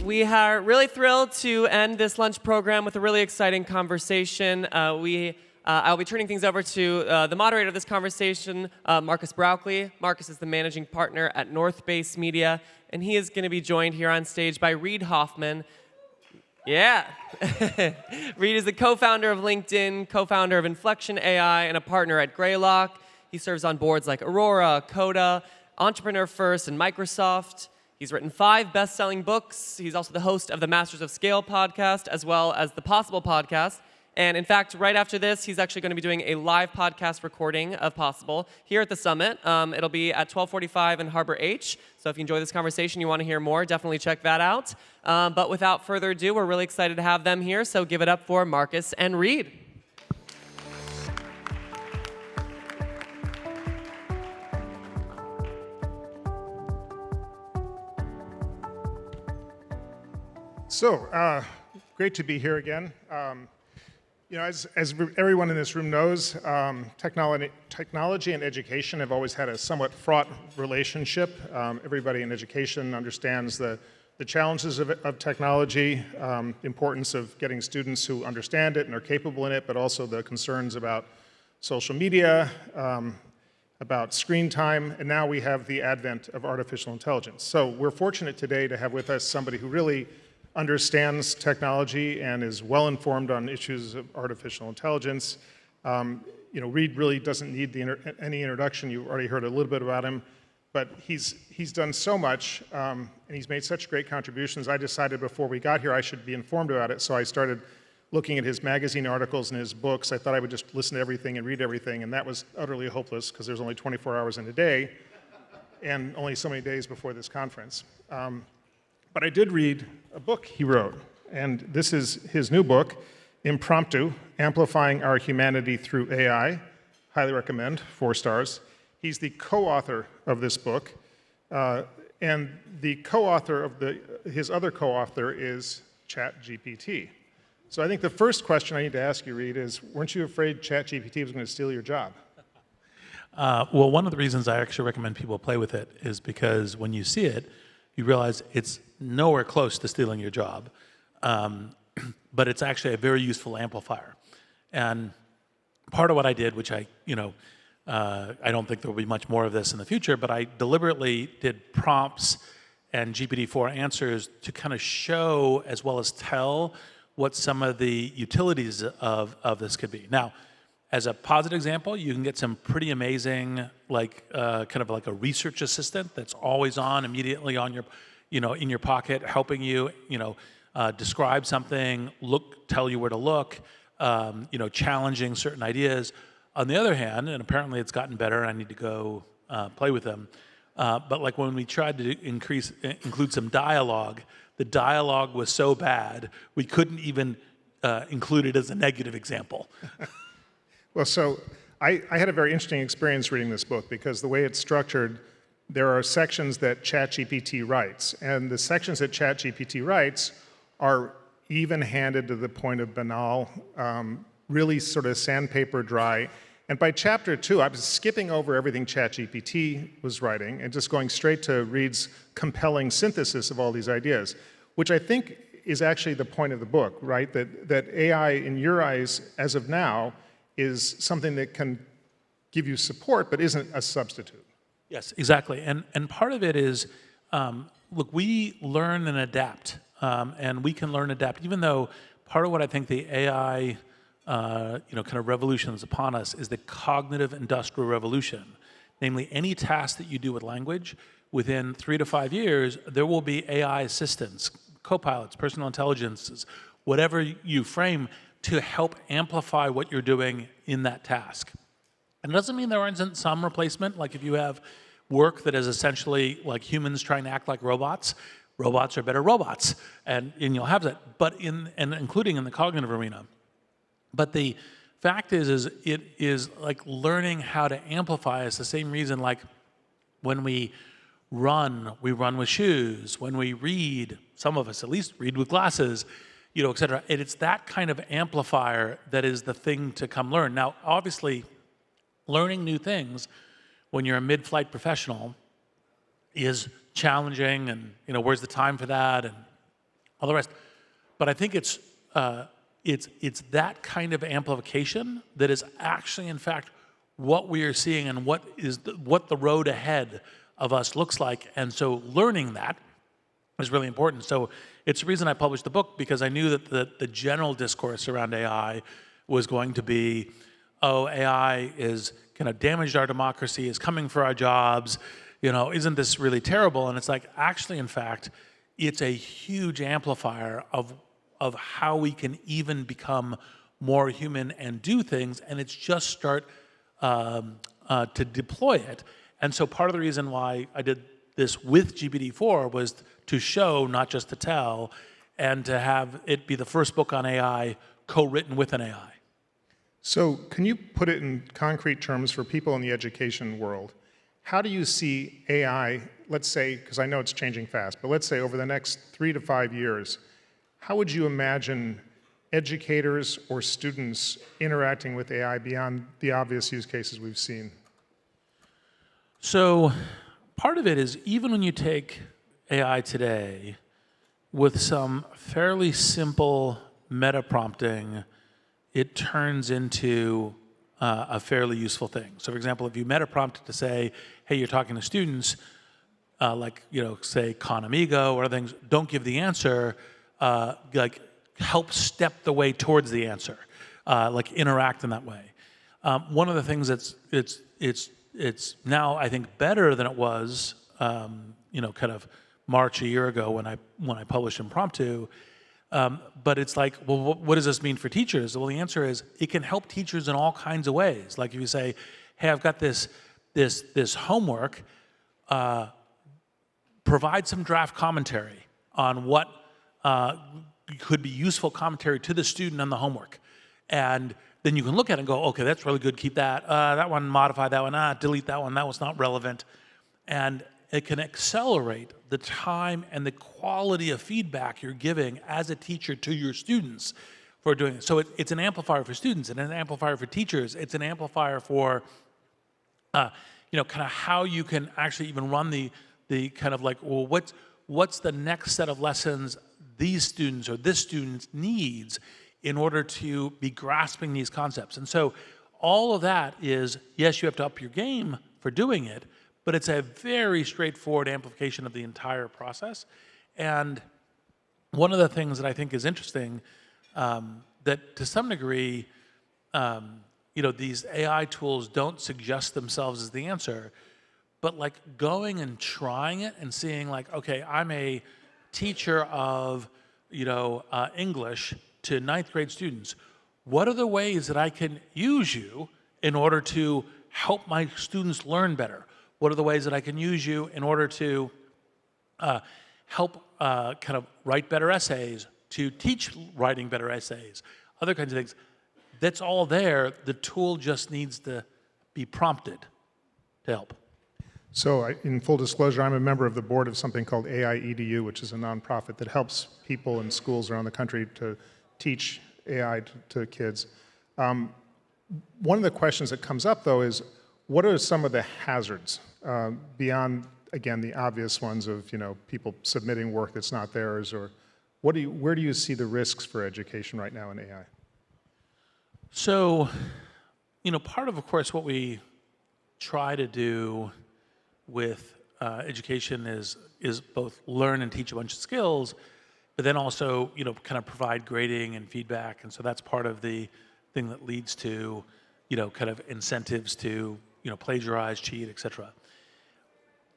We are really thrilled to end this lunch program with a really exciting conversation. I'll be turning things over to the moderator of this conversation, Marcus Brauchley. Marcus is the managing partner at North Base Media, and he is going to be joined here on stage by Reid Hoffman. Yeah. Reid is the co-founder of LinkedIn, co-founder of Inflection AI, and a partner at Greylock. He serves on boards like Aurora, Coda, Entrepreneur First, and Microsoft. He's written 5 best-selling books. He's also the host of the Masters of Scale podcast, as well as the Possible podcast. And in fact, right after this, he's actually going to be doing a live podcast recording of Possible here at the Summit. It'll be at 12:45 in Harbor H. So if you enjoy this conversation, you want to hear more, definitely check that out. But without further ado, we're really excited to have them here. So give it up for Marcus and Reid. So, great to be here again. As everyone in this room knows, technology and education have always had a somewhat fraught relationship. Everybody in education understands the challenges of technology, importance of getting students who understand it and are capable in it, but also the concerns about social media, about screen time, and now we have the advent of artificial intelligence. So we're fortunate today to have with us somebody who really understands technology and is well informed on issues of artificial intelligence. Reid really doesn't need any introduction. You've already heard a little bit about him, but he's done so much and he's made such great contributions. I decided before we got here I should be informed about it, so I started looking at his magazine articles and his books. I thought I would just listen to everything and read everything, and that was utterly hopeless because there's only 24 hours in a day and only so many days before this conference. But I did read a book he wrote, and this is his new book, Impromptu, Amplifying Our Humanity Through AI. Highly recommend, 4 stars. He's the co-author of this book, and the co-author of his other co-author is ChatGPT. So I think the first question I need to ask you, Reid, is weren't you afraid ChatGPT was going to steal your job? Well, one of the reasons I actually recommend people play with it is because when you see it, you realize it's nowhere close to stealing your job, but it's actually a very useful amplifier. And part of what I did, which I don't think there will be much more of this in the future, but I deliberately did prompts and GPT-4 answers to kind of show as well as tell what some of the utilities of this could be. Now, as a positive example, you can get some pretty amazing, kind of like a research assistant that's always on, immediately on your, in your pocket, helping you, describe something, tell you where to look, challenging certain ideas. On the other hand, and apparently it's gotten better, I need to go play with them. But like when we tried to include some dialogue, the dialogue was so bad we couldn't even include it as a negative example. Well, so I had a very interesting experience reading this book because the way it's structured, there are sections that ChatGPT writes, and the sections that ChatGPT writes are even-handed to the point of banal, really sort of sandpaper dry. And by chapter 2, I was skipping over everything ChatGPT was writing and just going straight to Reid's compelling synthesis of all these ideas, which I think is actually the point of the book, right? That AI, in your eyes, as of now, is something that can give you support, but isn't a substitute. Yes, exactly. And part of it is, look, we learn and adapt, and we can learn and adapt, even though part of what I think the AI kind of revolution is upon us is the cognitive industrial revolution. Namely, any task that you do with language, within 3 to 5 years, there will be AI assistants, co-pilots, personal intelligences, whatever you frame, to help amplify what you're doing in that task. And it doesn't mean there isn't some replacement, like if you have work that is essentially like humans trying to act like robots, robots are better robots, and you'll have that, but including in the cognitive arena. But the fact is it is like learning how to amplify is the same reason like when we run with shoes. When we read, some of us at least read with glasses, et cetera. It's that kind of amplifier that is the thing to come learn. Now, obviously, learning new things when you're a mid-flight professional is challenging, and where's the time for that? And all the rest. But I think it's that kind of amplification that is actually, in fact, what we are seeing and what the road ahead of us looks like. And so learning that is really important. So it's the reason I published the book, because I knew that the general discourse around AI was going to be, oh, AI is kind of damaged our democracy, is coming for our jobs, isn't this really terrible? And it's like, actually, in fact, it's a huge amplifier of how we can even become more human and do things, and it's just start to deploy it. And so part of the reason why I did this with GPT-4 was to show, not just to tell, and to have it be the first book on AI co-written with an AI. So can you put it in concrete terms for people in the education world? How do you see AI, let's say, because I know it's changing fast, but let's say over the next 3 to 5 years, how would you imagine educators or students interacting with AI beyond the obvious use cases we've seen? So part of it is, even when you take AI today with some fairly simple meta prompting, it turns into a fairly useful thing. So for example, if you meta prompt it to say, hey, you're talking to students, say Con Amigo or other things, don't give the answer, help step the way towards the answer, interact in that way. One of the things that's it's now, I think, better than it was, kind of March a year ago when I published Impromptu. But it's like, well, what does this mean for teachers? Well, the answer is it can help teachers in all kinds of ways. Like if you say, hey, I've got this homework, provide some draft commentary on what could be useful commentary to the student on the homework. And then you can look at it and go, okay, that's really good, keep that. That one, modify that one, delete that one, that was not relevant. And it can accelerate the time and the quality of feedback you're giving as a teacher to your students for doing it. So it's an amplifier for students and an amplifier for teachers. It's an amplifier for, kind of how you can actually even run the kind of like, well, what's the next set of lessons these students or this student needs in order to be grasping these concepts. And so all of that is, yes, you have to up your game for doing it, but it's a very straightforward amplification of the entire process. And one of the things that I think is interesting, that to some degree, these AI tools don't suggest themselves as the answer, but like going and trying it and seeing like, okay, I'm a teacher of, English to 9th grade students. What are the ways that I can use you in order to help my students learn better? What are the ways that I can use you in order to help kind of write better essays, to teach writing better essays, other kinds of things? That's all there. The tool just needs to be prompted to help. So in full disclosure, I'm a member of the board of something called AI EDU, which is a nonprofit that helps people in schools around the country to teach AI to kids. One of the questions that comes up, though, is what are some of the hazards beyond, again, the obvious ones of people submitting work that's not theirs, or where do you see the risks for education right now in AI? So, part of course, what we try to do with education is both learn and teach a bunch of skills, but then also, kind of provide grading and feedback. And so that's part of the thing that leads to, kind of incentives to, plagiarize, cheat, et cetera.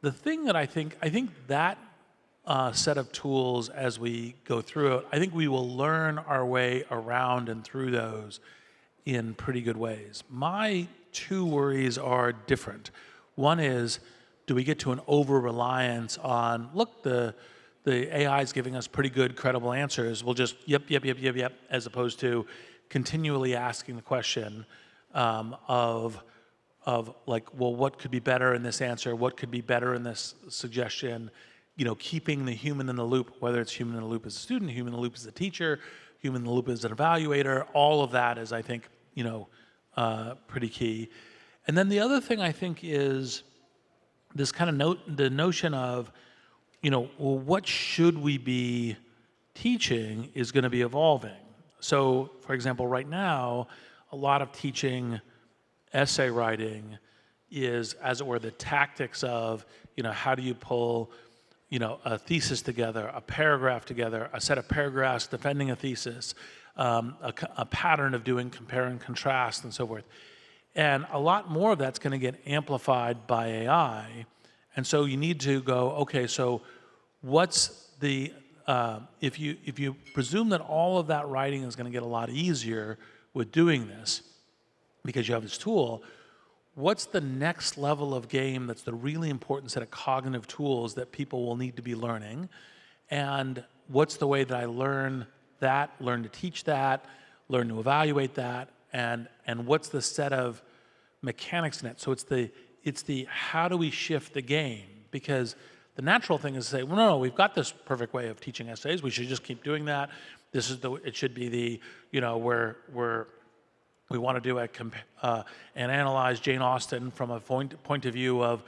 The thing that I think that set of tools, as we go through it, I think we will learn our way around and through those in pretty good ways. My two worries are different. One is, do we get to an over-reliance on, look, the AI is giving us pretty good, credible answers. We'll just yep, as opposed to continually asking the question of like, well, what could be better in this answer? What could be better in this suggestion? Keeping the human in the loop, whether it's human in the loop as a student, human in the loop as a teacher, human in the loop as an evaluator, all of that is, I think, pretty key. And then the other thing I think is this kind of the notion of, well, what should we be teaching is going to be evolving. So, for example, right now, a lot of teaching essay writing is, as it were, the tactics of, how do you pull, a thesis together, a paragraph together, a set of paragraphs defending a thesis, a pattern of doing compare and contrast and so forth. And a lot more of that's going to get amplified by AI. And so you need to go, okay, so what's the, if you presume that all of that writing is going to get a lot easier with doing this, because you have this tool, what's the next level of game that's the really important set of cognitive tools that people will need to be learning? And what's the way that I learn that, learn to teach that, learn to evaluate that, and what's the set of mechanics in it? So it's the how do we shift the game? Because the natural thing is to say, well, no, we've got this perfect way of teaching essays. We should just keep doing that. This is it should be the, where we want to do and analyze Jane Austen from a point of view of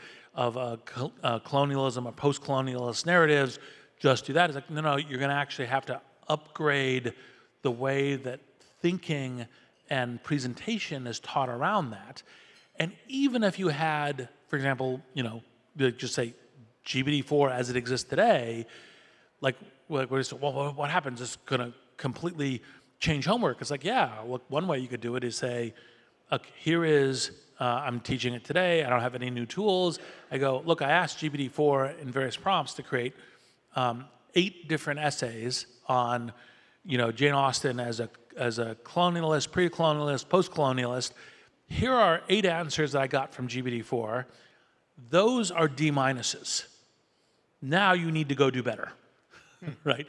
colonialism or post-colonialist narratives. Just do that. It's like, no, you're going to actually have to upgrade the way that thinking and presentation is taught around that. And even if you had, for example, just say GPT-4 as it exists today, like, well, what happens? It's going to completely change homework. It's like, yeah, look, one way you could do it is say, look, here is, I'm teaching it today, I don't have any new tools. I go, look, I asked GPT-4 in various prompts to create 8 different essays on, Jane Austen as a colonialist, pre-colonialist, post-colonialist. Here are 8 answers that I got from GPT-4. Those are D-minuses. Now you need to go do better, right?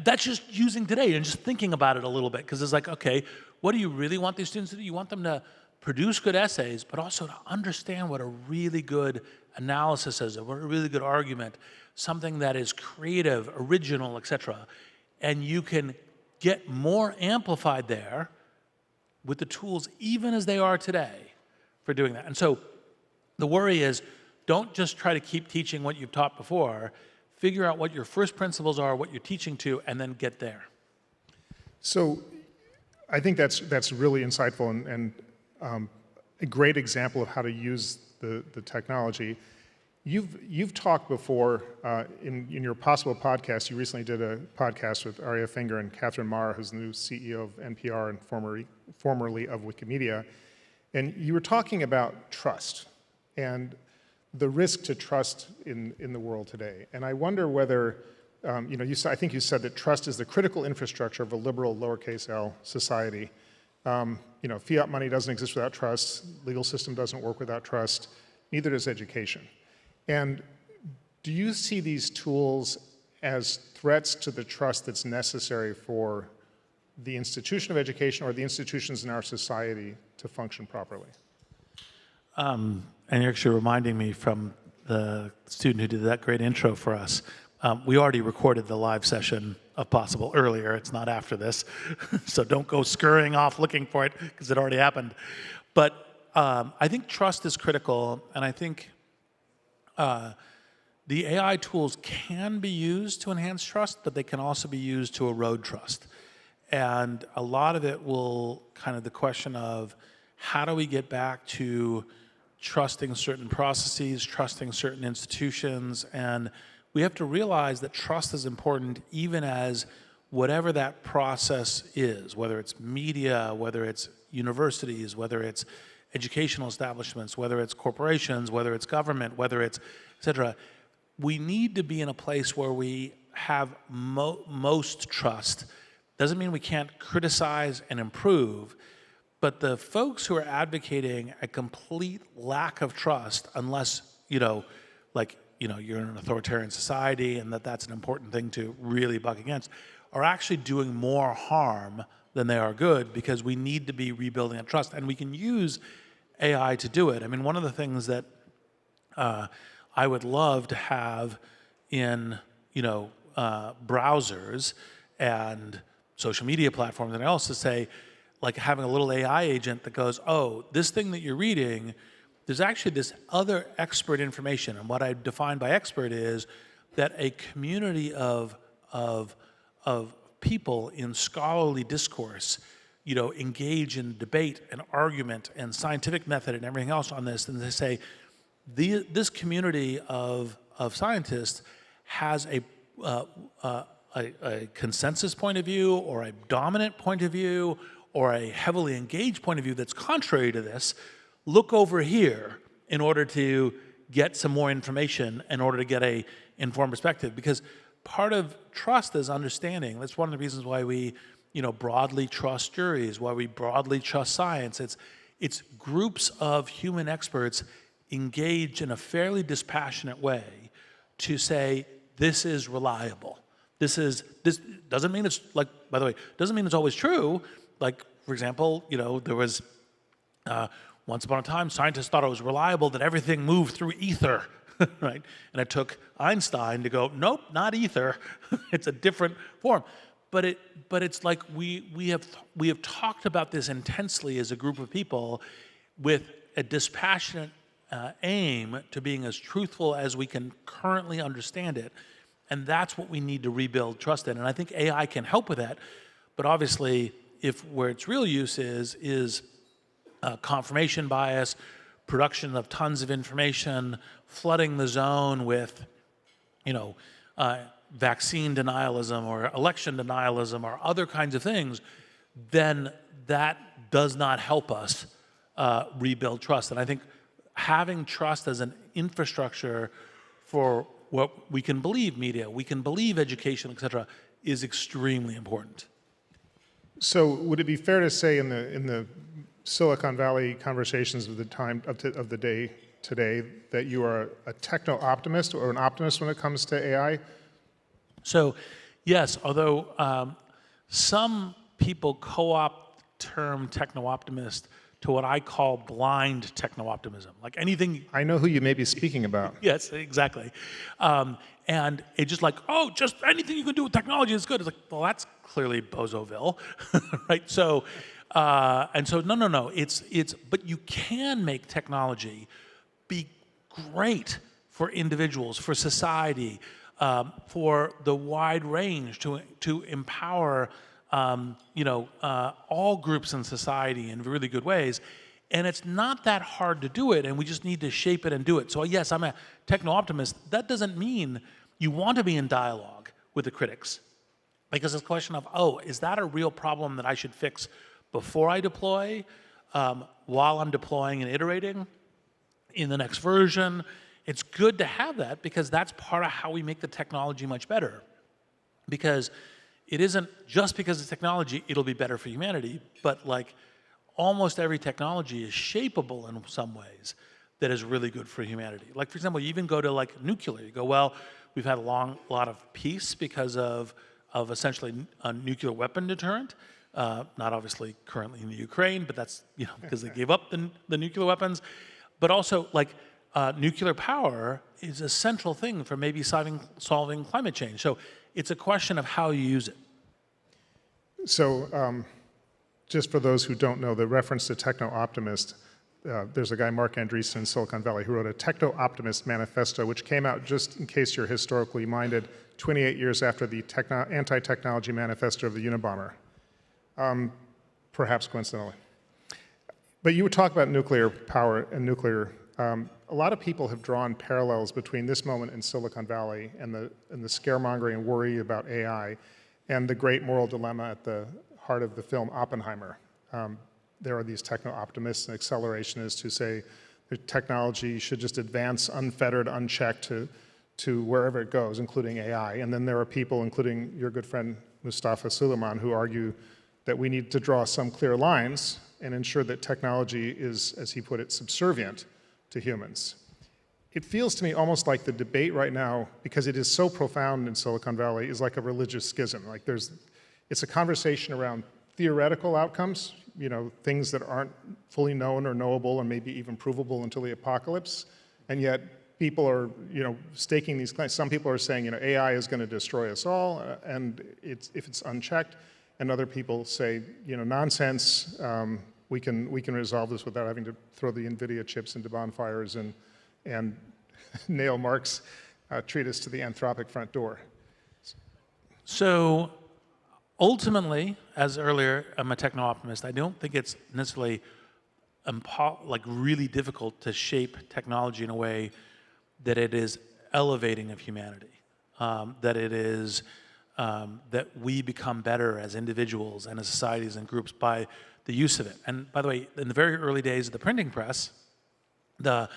That's just using today and just thinking about it a little bit, because it's like, okay, what do you really want these students to do? You want them to produce good essays, but also to understand what a really good analysis is, what a really good argument, something that is creative, original, etc. And you can get more amplified there with the tools, even as they are today, for doing that. And so the worry is, don't just try to keep teaching what you've taught before. Figure out what your first principles are, what you're teaching to, and then get there. So I think that's really insightful and a great example of how to use the technology. You've talked before in your Possible podcast. You recently did a podcast with Aria Finger and Catherine Marr, who's the new CEO of NPR and formerly of Wikimedia. And you were talking about trust and the risk to trust in the world today. And I wonder whether, I think you said that trust is the critical infrastructure of a liberal lowercase l society. Fiat money doesn't exist without trust, legal system doesn't work without trust, neither does education. And do you see these tools as threats to the trust that's necessary for the institution of education or the institutions in our society to function properly? And you're actually reminding me from the student who did that great intro for us. We already recorded the live session of Possible earlier. It's not after this. So don't go scurrying off looking for it, because it already happened. But I think trust is critical, and I think the AI tools can be used to enhance trust, but they can also be used to erode trust. And a lot of it will the question of, how do we get back to trusting certain processes, trusting certain institutions, and we have to realize that trust is important even as whatever that process is, whether it's media, whether it's universities, whether it's educational establishments, whether it's corporations, whether it's government, whether it's et cetera. We need to be in a place where we have most trust. Doesn't mean we can't criticize and improve, but the folks who are advocating a complete lack of trust, unless, you're in an authoritarian society and that's an important thing to really buck against, are actually doing more harm than they are good, because we need to be rebuilding that trust. And we can use AI to do it. I mean, one of the things that I would love to have in, browsers and social media platforms and else to say, like having a little AI agent that goes, oh, this thing that you're reading, there's actually this other expert information. And what I define by expert is that a community of of people in scholarly discourse, engage in debate and argument and scientific method and everything else on this, and they say, this community of scientists has a consensus point of view, or a dominant point of view, or a heavily engaged point of view that's contrary to this. Look over here in order to get some more information, in order to get a informed perspective. Because part of trust is understanding. That's one of the reasons why we, broadly trust juries, why we broadly trust science. It's groups of human experts engaged in a fairly dispassionate way to say, this is reliable. This doesn't mean it's like, by the way, doesn't mean it's always true. Like, for example, there was, once upon a time, scientists thought it was reliable that everything moved through ether, right? And it took Einstein to go, nope, not ether. It's a different form. But it's like we have talked about this intensely as a group of people with a dispassionate aim to being as truthful as we can currently understand it. And that's what we need to rebuild trust in. And I think AI can help with that. But obviously, where its real use is confirmation bias, production of tons of information, flooding the zone with, vaccine denialism or election denialism or other kinds of things, then that does not help us rebuild trust. And I think having trust as an infrastructure for what we can believe media, we can believe education, et cetera, is extremely important. So would it be fair to say in the Silicon Valley conversations of the day today that you are a techno-optimist or an optimist when it comes to AI? So yes, although some people co-opt the term techno-optimist to what I call blind techno-optimism, like anything. I know who you may be speaking about. Yes, exactly. And it's just like, oh, just anything you can do with technology is good. It's like, well, that's clearly Bozoville, right? So, no. But you can make technology be great for individuals, for society, for the wide range, to empower all groups in society in really good ways. And it's not that hard to do it, and we just need to shape it and do it. So yes, I'm a techno-optimist. That doesn't mean you want to be in dialogue with the critics, because it's a question of, oh, is that a real problem that I should fix before I deploy, while I'm deploying and iterating in the next version? It's good to have that, because that's part of how we make the technology much better. Because it isn't just because it's technology, it'll be better for humanity, but like almost every technology is shapeable in some ways that is really good for humanity. Like, for example, you even go to like nuclear. You go, well, we've had a lot of peace because of essentially a nuclear weapon deterrent. Not obviously currently in the Ukraine, but that's because they gave up the nuclear weapons. But also, like, nuclear power is a central thing for maybe solving climate change. So it's a question of how you use it. So just for those who don't know, the reference to techno-optimist, there's a guy, Mark Andreessen in Silicon Valley, who wrote a techno-optimist manifesto, which came out, just in case you're historically minded, 28 years after the anti-technology manifesto of the Unabomber, perhaps coincidentally. But you would talk about nuclear power and nuclear. A lot of people have drawn parallels between this moment in Silicon Valley and the scaremongering and worry about AI and the great moral dilemma at the heart of the film Oppenheimer. There are these techno-optimists and accelerationists who say the technology should just advance unfettered, unchecked to wherever it goes, including AI. And then there are people, including your good friend Mustafa Suleiman, who argue that we need to draw some clear lines and ensure that technology is, as he put it, subservient to humans. It feels to me almost like the debate right now, because it is so profound in Silicon Valley, is like a religious schism. Like it's a conversation around theoretical outcomes, things that aren't fully known or knowable and maybe even provable until the apocalypse. And yet people are, staking these claims. Some people are saying, AI is going to destroy us all, and if it's unchecked. And other people say, nonsense. We can resolve this without having to throw the NVIDIA chips into bonfires and nail Marx's treatise to the Anthropic front door. So ultimately, as earlier, I'm a techno-optimist. I don't think it's necessarily like really difficult to shape technology in a way that it is elevating of humanity, that it is that we become better as individuals and as societies and groups by the use of it. And by the way, in the very early days of the printing press, the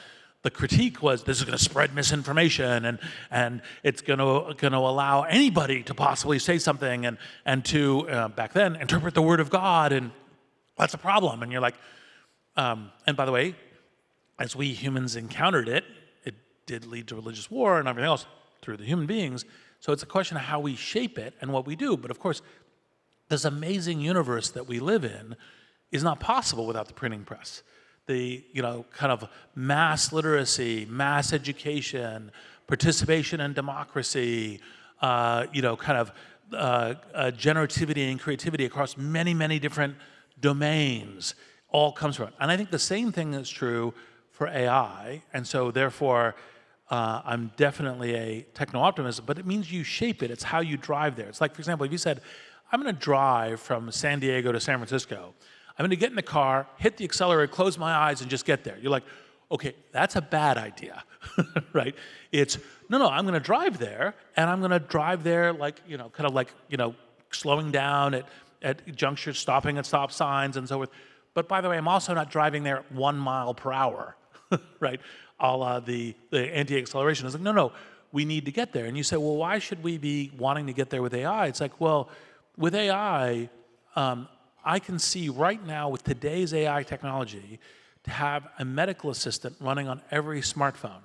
critique was this is going to spread misinformation and it's going to allow anybody to possibly say something and to back then interpret the word of God, and that's a problem. And you're like, and by the way, as we humans encountered it, it did lead to religious war and everything else through the human beings. So it's a question of how we shape it and what we do. But of course, this amazing universe that we live in is not possible without the printing press. The kind of mass literacy, mass education, participation in democracy, kind of generativity and creativity across many, many different domains all comes from it. And I think the same thing is true for AI. And so therefore, I'm definitely a techno-optimist, but it means you shape it. It's how you drive there. It's like, for example, if you said, I'm going to drive from San Diego to San Francisco, I'm going to get in the car, hit the accelerator, close my eyes, and just get there. You're like, okay, that's a bad idea, right? It's, no, I'm going to drive there, and I'm going to drive there like, kind of like, slowing down at junctures, stopping at stop signs, and so forth. But by the way, I'm also not driving there at 1 mile per hour, right? A la the anti-acceleration. It's like, no, we need to get there. And you say, well, why should we be wanting to get there with AI? It's like, well, with AI, I can see right now with today's AI technology to have a medical assistant running on every smartphone,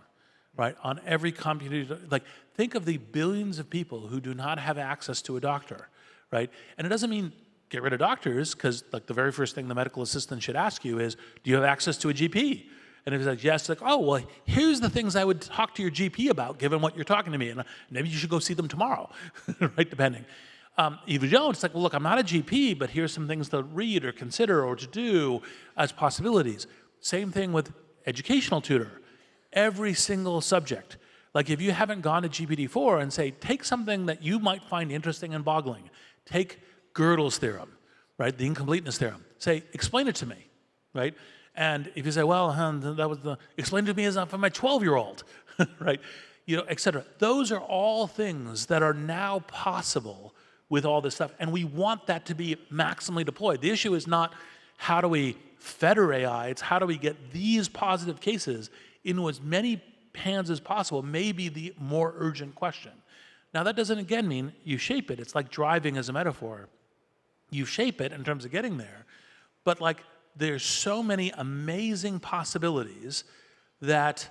right? On every computer. Like, think of the billions of people who do not have access to a doctor, right? And it doesn't mean get rid of doctors, because like the very first thing the medical assistant should ask you is, do you have access to a GP? And if he's like, yes, like, oh, well, here's the things I would talk to your GP about, given what you're talking to me, and maybe you should go see them tomorrow, right, depending. If you don't, it's like, well, look, I'm not a GP, but here's some things to read or consider or to do as possibilities. Same thing with educational tutor. Every single subject. Like if you haven't gone to GPT-4 and say, take something that you might find interesting and boggling. Take Gödel's theorem, right, the incompleteness theorem. Say, explain it to me, right? And if you say, well, that was explain it to me as for my 12-year-old, right, et cetera. Those are all things that are now possible with all this stuff, and we want that to be maximally deployed. The issue is not how do we fetter AI, it's how do we get these positive cases into as many hands as possible, maybe the more urgent question. Now that doesn't again mean you shape it. It's like driving as a metaphor. You shape it in terms of getting there, but like there's so many amazing possibilities that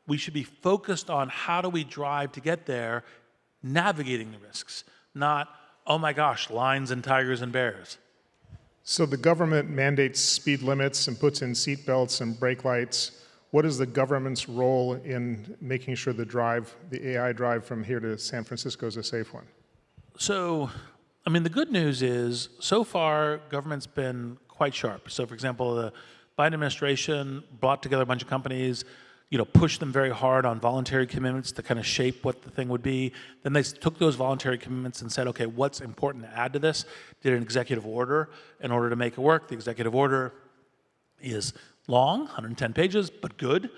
we should be focused on how do we drive to get there, navigating the risks. Not, oh my gosh, lions and tigers and bears. So the government mandates speed limits and puts in seat belts and brake lights. What is the government's role in making sure the AI drive from here to San Francisco is a safe one? So, I mean, the good news is, so far, government's been quite sharp. So, for example, the Biden administration brought together a bunch of companies, pushed them very hard on voluntary commitments to kind of shape what the thing would be. Then they took those voluntary commitments and said, okay, what's important to add to this? Did an executive order in order to make it work. The executive order is long, 110 pages, but good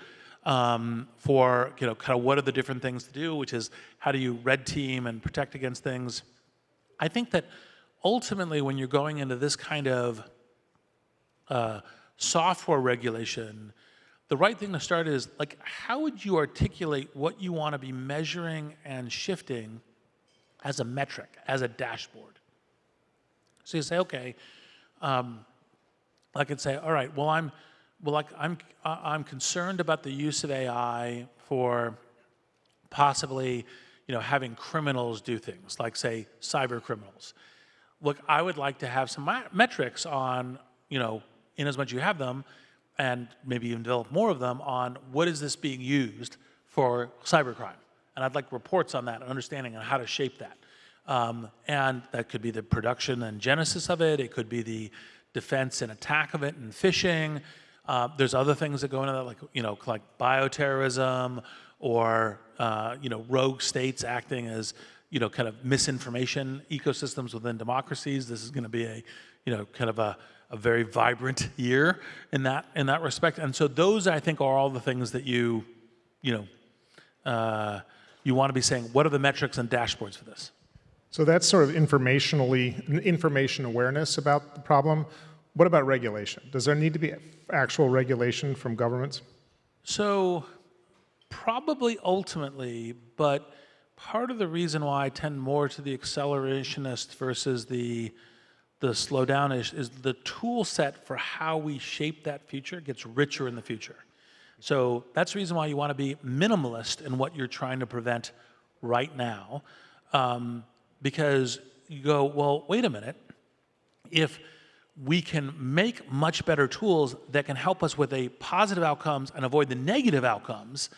for, kind of what are the different things to do, which is how do you red team and protect against things. I think that ultimately when you're going into this kind of software regulation, the right thing to start is, like, how would you articulate what you want to be measuring and shifting as a metric, as a dashboard? So you say, okay, I could say, all right, well, I'm concerned about the use of AI for possibly, having criminals do things, like say cyber criminals. Look, I would like to have some metrics on, in as much as you have them, and maybe even develop more of them on what is this being used for cybercrime. And I'd like reports on that and understanding on how to shape that. And that could be the production and genesis of it. It could be the defense and attack of it and phishing. There's other things that go into that, like bioterrorism or, rogue states acting as, kind of misinformation ecosystems within democracies. This is going to be a, kind of a very vibrant year in that respect. And so those, I think, are all the things that you want to be saying. What are the metrics and dashboards for this? So that's sort of information awareness about the problem. What about regulation? Does there need to be actual regulation from governments? So probably ultimately, but part of the reason why I tend more to the accelerationist versus the slowdown is the tool set for how we shape that future gets richer in the future. So that's the reason why you want to be minimalist in what you're trying to prevent right now. Because you go, well, wait a minute. If we can make much better tools that can help us with the positive outcomes and avoid the negative outcomes,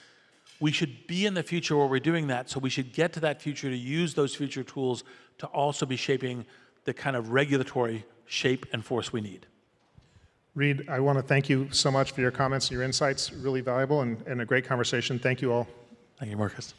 we should be in the future where we're doing that. So we should get to that future to use those future tools to also be shaping the kind of regulatory shape and force we need. Reid, I want to thank you so much for your comments and your insights. Really valuable and a great conversation. Thank you all. Thank you, Marcus.